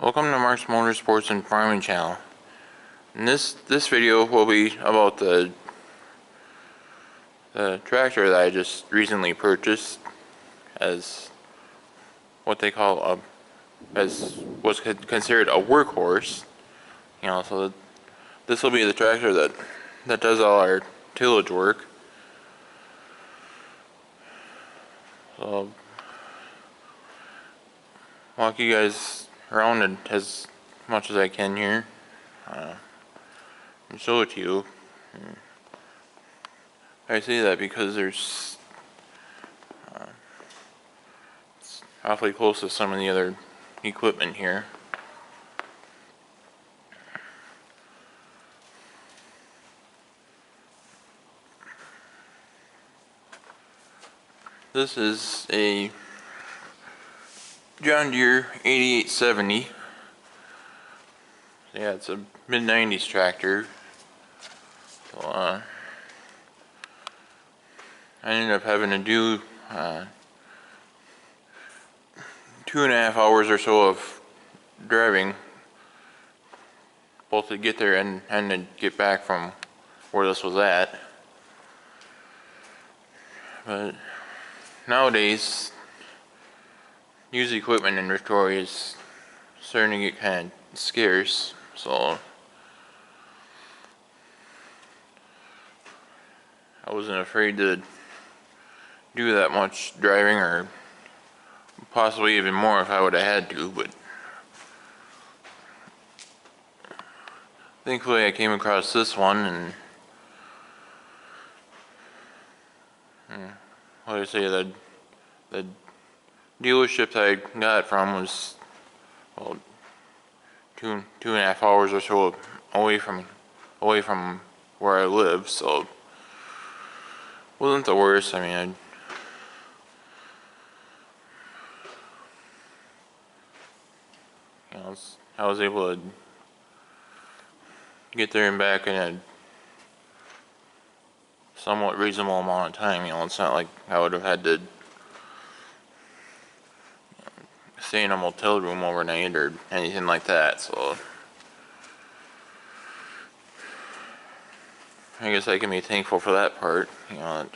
Welcome to Mark's Motorsports and Farming channel. And this video will be about the tractor that I just recently purchased as what they call as what's considered a workhorse. So this will be the tractor that does all our tillage work. So I'll walk you guys around it as much as I can here and show it to you. I say that because it's awfully close to some of the other equipment here. This is a John Deere 8870. Yeah, it's a mid-90s tractor. So I ended up having to do 2.5 hours or so of driving, both to get there and to get back from where this was at. But nowadays, used equipment inventory is starting to get kind of scarce, so I wasn't afraid to do that much driving, or possibly even more if I would have had to, but thankfully I came across this one, and what did I say, the dealership that I got from was, well, 2.5 hours or so away from where I live, so wasn't the worst. I mean, I was able to get there and back in a somewhat reasonable amount of time. It's not like I would have had to stay in a motel room overnight or anything like that, so I guess I can be thankful for that part. It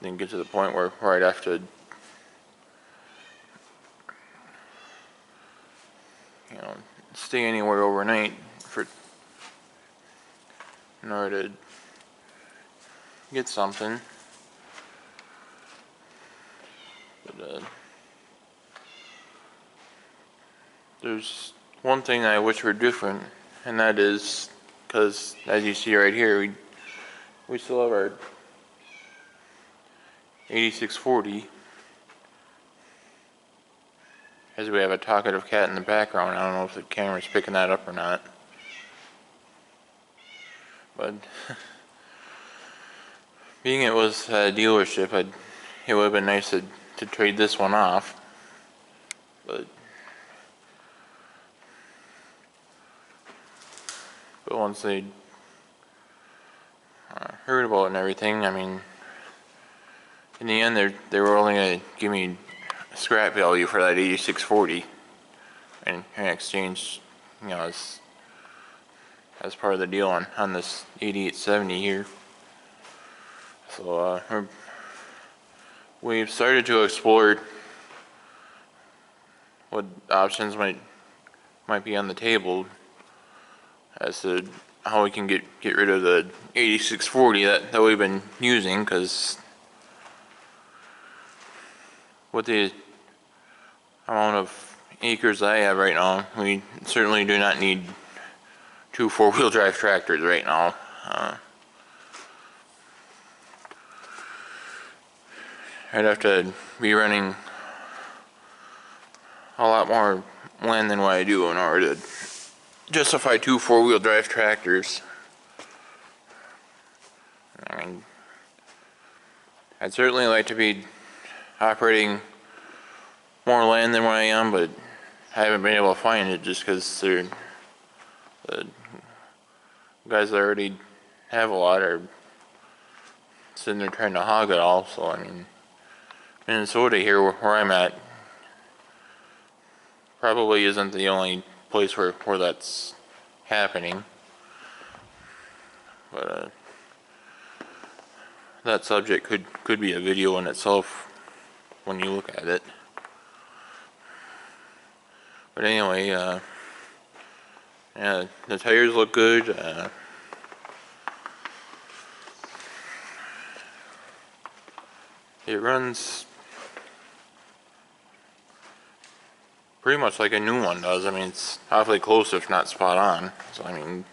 didn't get to the point where I'd have to stay anywhere overnight in order to get something. But there's one thing I wish were different, and that is because, as you see right here, we still have our 8640. As we have a talkative cat in the background. I don't know if the camera's picking that up or not, but being it was a dealership, it would have been nice to trade this one off, but once they heard about it and everything, I mean, in the end they were only going to give me scrap value for that 8640 in exchange, as part of the deal on this 8870 here. So we've started to explore what options might be on the table as to how we can get rid of the 8640 that we've been using, because with the amount of acres I have right now, we certainly do not need 2 4-wheel drive tractors right now. I'd have to be running a lot more land than what I do in order to justify 2 4-wheel drive tractors. I mean, I'd certainly like to be operating more land than what I am, but I haven't been able to find it just because the guys that already have a lot are sitting there trying to hog it all. So I mean, Minnesota here where I'm at, probably isn't the only place where that's happening. But that subject could be a video in itself when you look at it. But anyway, yeah, the tires look good. It runs pretty much like a new one does. I mean, it's awfully close, if not spot on. So I mean,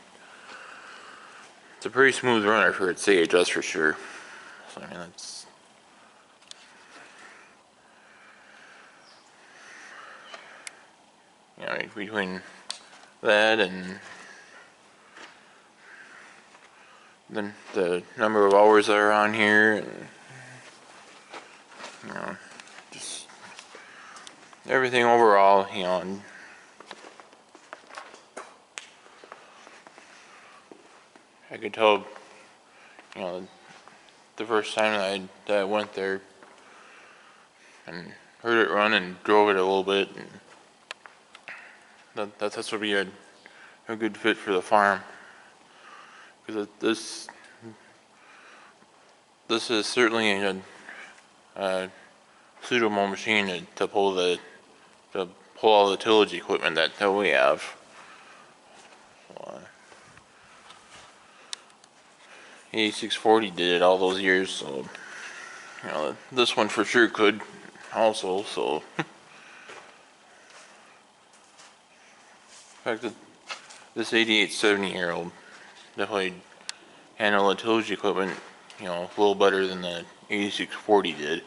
it's a pretty smooth runner for its age, that's for sure. So I mean, that's between that and then the number of hours that are on here, and just everything overall, and I could tell, the first time that I went there and heard it run and drove it a little bit, and this would be a good fit for the farm, because this is certainly a suitable machine to pull all the tillage equipment that we have. So, 8640 did it all those years, so this one for sure could also. So in fact, this 8870 here will definitely handle the tillage equipment, a little better than the 8640 did.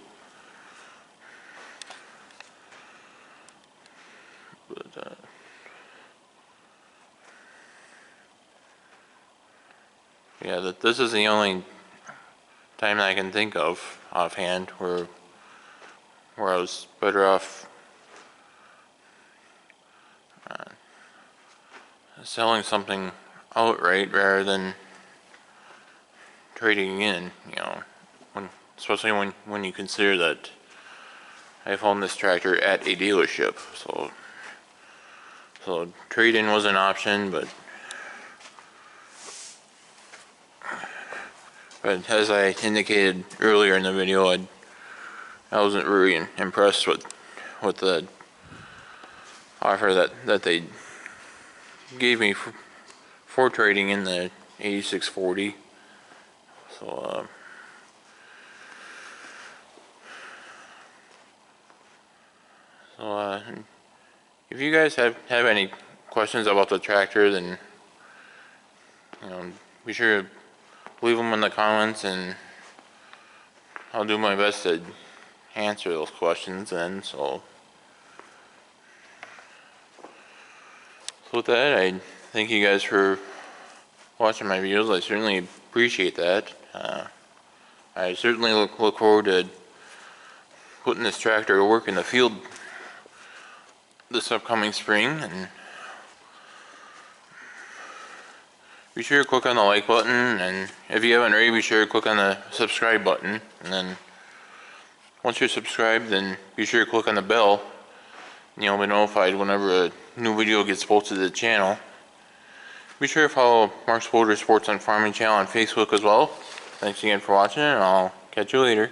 But yeah, this is the only time that I can think of offhand where I was better off selling something outright rather than trading in, especially when you consider that I found this tractor at a dealership. So trade-in was an option, but as I indicated earlier in the video, I wasn't really impressed with the offer that they gave me for trading in the 8640. So if you guys have any questions about the tractor, then be sure to leave them in the comments, and I'll do my best to answer those questions then. So with that, I thank you guys for watching my videos. I certainly appreciate that. I certainly look forward to putting this tractor to work in the field this upcoming spring, and be sure to click on the like button, and if you haven't already, be sure to click on the subscribe button, and then once you're subscribed, then be sure to click on the bell, and you'll be notified whenever a new video gets posted to the channel. Be sure to follow Mark's Motorsports and Farming channel on Facebook as well. Thanks again for watching, and I'll catch you later.